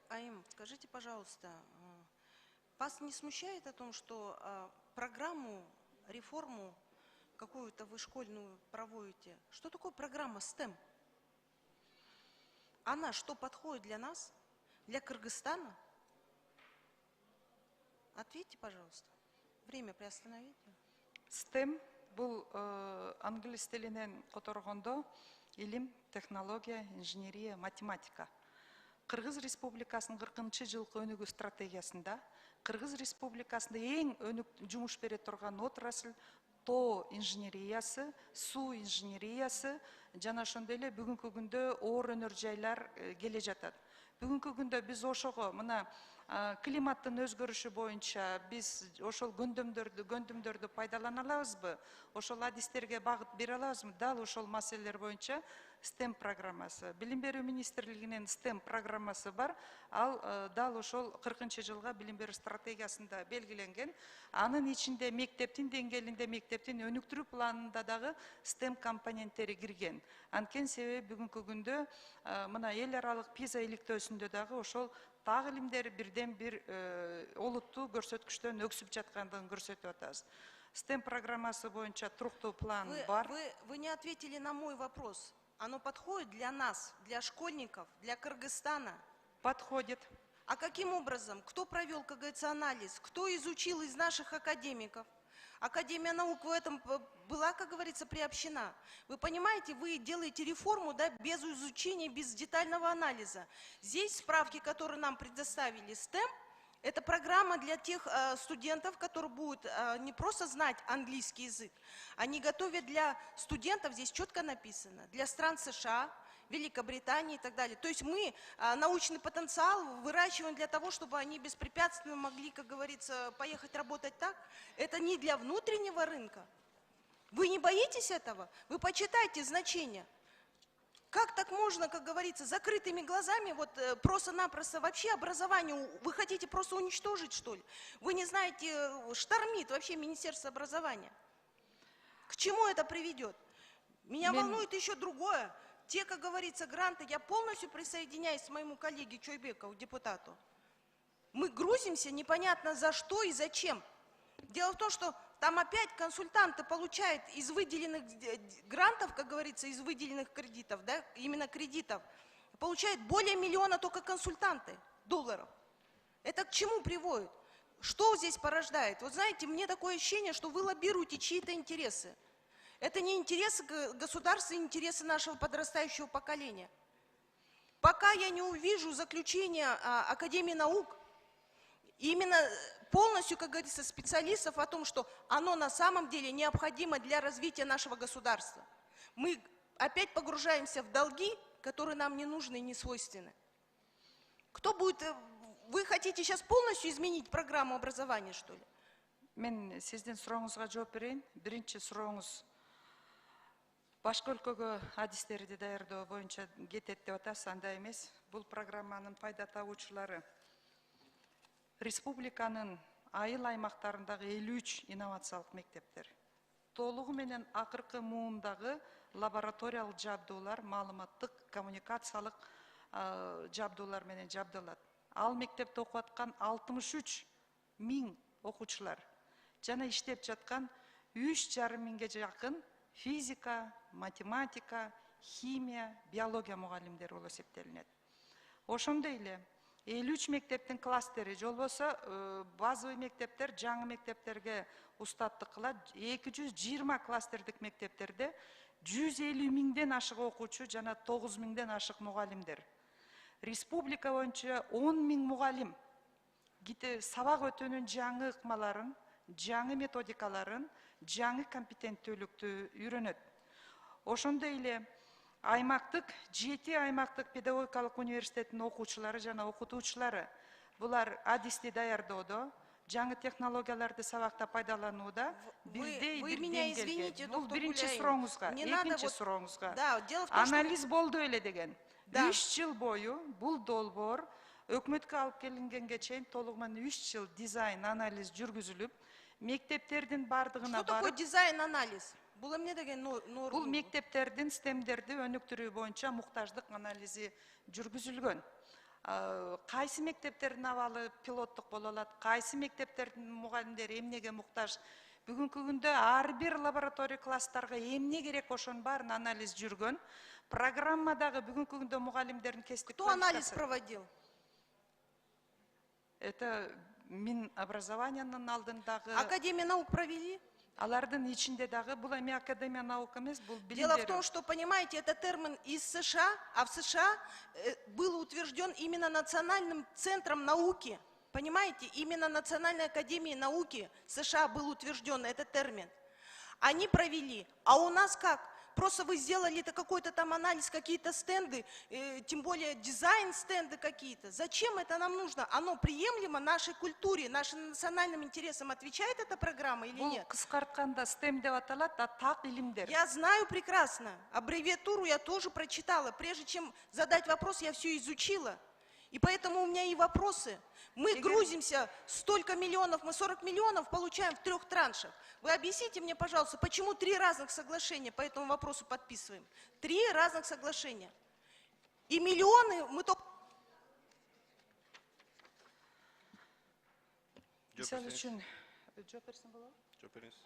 Аим, скажите, пожалуйста, вас не смущает о том, что программу, реформу какую-то вы школьную проводите? Что такое программа STEM? Она что подходит для нас, для Кыргызстана? Ответьте, пожалуйста. Время приостановите. STEM бұл англис тілінен которғондо илим, технология, инженерия, математика. Кыргыз Республикасының 40 жылғы өнүгүү стратегиясында Кыргыз Республикасында ең өнүк жумуш бере турган отрасль тоо инженериясы, суу инженериясы жана ошондой эле бүгүнкү күндө оор өнөр жайлар келе жатат. Бүгүнкү күндө биз ошого мына климаттын өзгөрүшү боюнча биз ошол көндүмдөрдү пайдалана алабызбы? Ошол адистерге багыт бере алабызбы? Дал ошол маселелер боюнча STEM программасы. Билим берүү министрлигинин STEM программасы бар. Ал дал ошол 40 жылга билим берүү стратегиясында белгиленген. Анын ичинде мектептин деңгээлинде, мектептин өнүктүрүү планында дагы STEM компоненттери кирген. Анткени себеби бүгүнкү күндө мына эл аралык PISA иликтөөсүндө дагы ошол так илимдер бирден бир олуттуу көрсөткүчтөн өксүп жаткандыгын көрсөтүп атабыз. STEM программасы боюнча туруктуу план бар. Вы не ответили на мой вопрос. Оно подходит для нас, для школьников, для Кыргызстана? Подходит. А каким образом? Кто провел, как говорится, анализ? Кто изучил из наших академиков? Академия наук в этом была, как говорится, приобщена. Вы понимаете, вы делаете реформу, да, без изучения, без детального анализа. Здесь справки, которые нам предоставили STEM, это программа для тех студентов, которые будут не просто знать английский язык, они готовят для студентов, здесь четко написано, для стран США, Великобритании и так далее. То есть мы научный потенциал выращиваем для того, чтобы они беспрепятственно могли, как говорится, поехать работать так. Это не для внутреннего рынка. Вы не боитесь этого? Вы почитайте значения. Как так можно, как говорится, закрытыми глазами, вот просто-напросто вообще образование, вы хотите просто уничтожить, что ли? Вы не знаете, штормит вообще Министерство образования. К чему это приведет? Меня волнует еще другое. Те, как говорится, гранты, я полностью присоединяюсь к моему коллеге Чойбекову, депутату. Мы грузимся непонятно за что и зачем. Дело в том, что там опять консультанты получают из выделенных грантов, как говорится, из выделенных кредитов, да, именно кредитов, получают более миллиона только консультанты долларов. Это к чему приводит? Что здесь порождает? Вот знаете, мне такое ощущение, что вы лоббируете чьи-то интересы. Это не интересы государства, интересы нашего подрастающего поколения. Пока я не увижу заключение Академии наук, именно полностью, как говорится, специалистов о том, что оно на самом деле необходимо для развития нашего государства. Мы опять погружаемся в долги, которые нам не нужны и не свойственны. Кто будет... Вы хотите сейчас полностью изменить программу образования, что ли? Мен сиздин сурооңузга жооп берейин. Биринчи сурооңуз башка өлкөгө адистерди даярдоо боюнча кетет деп атасыз, андай эмес. Бул программанын пайда табуучулары республиканын айыл аймактарындагы 53 инновациялык мектептер. Толугу менен акыркы муундагы лабораториялык жабдуулар, маалыматтык, коммуникациялык жабдуулар менен жабдылат. Ал мектепте окуп аткан 63 000 окуучулар жана иштеп жаткан 3,5 миңге жакын физика, математика, химия, биология мугалимдери болуп эсептелинет. Ошондой эле 53 мектептин класстери, же болбосо базовый мектептер жаңы мектептерге устаттык кылат. 220 кластердик мектептерде 150 миңден ашык окуучу жана 9 миңден ашык мугалимдер. Республика боюнча 10 миң мугалим сабак өтүүнүн жаңы ыкмаларын, жаңы методикаларын, жаңы компетенттүүлүктү үйрөнөт. Ошондой эле аймактык 7 аймактык педагогикалык университеттин окуучулары жана окутуучулары булар адисти даярдоодо, жаңы технологияларды сабакта пайдаланууда бирдей Вы меня извините, бул доктор биринчи Гуляев. сурооңузга, Не надо экинчи вот... сурооңузга. Да, дело в том, что... Анализ болду эле деген. Да. 3 жыл бою бул долбоор өкмөткө алып келингенге чейин толугу менен 3 жыл дизайн анализ жүргүзүлүп, мектептердин бардыгына Что такое дизайн-анализ? Было мне деген норму. Бул мектептердин стемдерди өнүктүрүү боюнча муктаждык анализи жүргүзүлгөн. кайсы мектептердин абалы пилоттук боло алат, кайсы мектептердин мугалимдери эмнеге муктаж. Бүгүнкү күндө ар бир лаборатория класстарга эмне керек ошонун баарын анализ жүргөн. Программадагы бүгүнкү күндө мугалимдердин кесиптик Кто анализ проводил? Это Минобразованиянын алдындагы, Академия наук провели? алардын ичинде дагы, бул эми Академия наук эмес, бул билим Дело в берүү. том, что, понимаете, это термин из США, а в США был утвержден именно Национальным центром науки. Понимаете, именно Национальной академией науки США был утвержден этот термин. Они провели, а у нас как? Просто вы сделали какой-то там анализ, какие-то стенды, тем более дизайн-стенды какие-то. Зачем это нам нужно? Оно приемлемо нашей культуре, нашим национальным интересам? Отвечает эта программа или Бул нет? кыскартканда STEM деп аталат, так илимдер. Я знаю прекрасно. Аббревиатуру я тоже прочитала. Прежде чем задать вопрос, я все изучила. И поэтому у меня и вопросы. Мы грузимся столько миллионов, мы 40 миллионов получаем в 3 траншах. Вы объясните мне, пожалуйста, почему 3 разных соглашения по этому вопросу подписываем? 3 разных соглашения. И миллионы мы только... Мисалы үчүн, жооп берсең болобу? Жооп бериңиз.